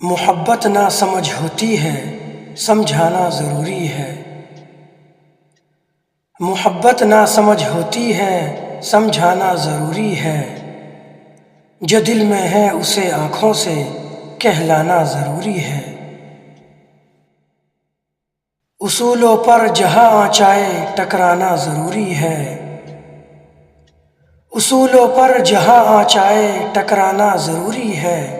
محبت نہ سمجھ ہوتی ہے، سمجھانا ضروری ہے۔ محبت نہ سمجھ ہوتی ہے، سمجھانا ضروری ہے۔ جو دل میں ہے اسے آنکھوں سے کہلانا ضروری ہے۔ اصولوں پر جہاں آنچائے ٹکرانا ضروری ہے۔ اصولوں پر جہاں آنچائے ٹکرانا ضروری ہے۔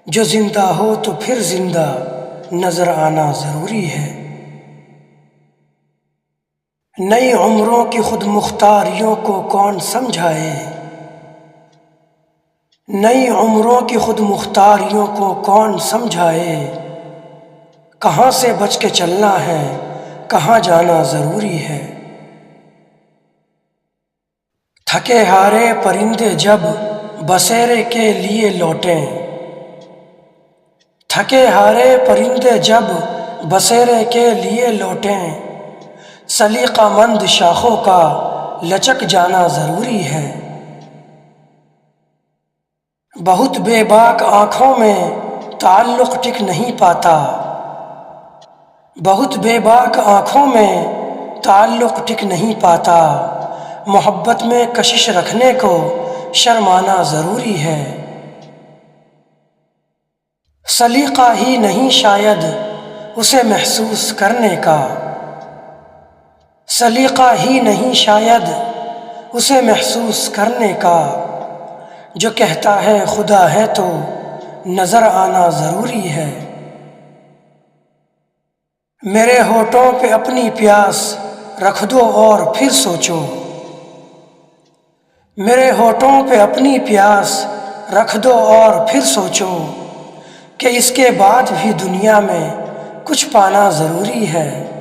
جو زندہ ہو تو پھر زندہ نظر آنا ضروری ہے۔ نئی عمروں کی خود مختاریوں کو کون سمجھائے؟ نئی عمروں کی خود مختاریوں کو کون سمجھائے؟ کہاں سے بچ کے چلنا ہے، کہاں جانا ضروری ہے۔ تھکے ہارے پرندے جب بسیرے کے لیے لوٹیں، تھکے ہارے پرندے جب بسیرے کے لیے لوٹیں، سلیقہ مند شاخوں کا لچک جانا ضروری ہے۔ بہت بے باک آنکھوں میں تعلق ٹک نہیں پاتا، بہت بے باک آنکھوں میں تعلق ٹک نہیں پاتا۔ محبت میں کشش رکھنے کو شرمانا ضروری ہے۔ سلیقہ ہی نہیں شاید اسے محسوس کرنے کا، سلیقہ ہی نہیں شاید اسے محسوس کرنے کا۔ جو کہتا ہے خدا ہے تو نظر آنا ضروری ہے۔ میرے ہونٹوں پہ اپنی پیاس رکھ دو اور پھر سوچو، میرے ہونٹوں پہ اپنی پیاس رکھ دو اور پھر سوچو کہ اس کے بعد بھی دنیا میں کچھ پانا ضروری ہے۔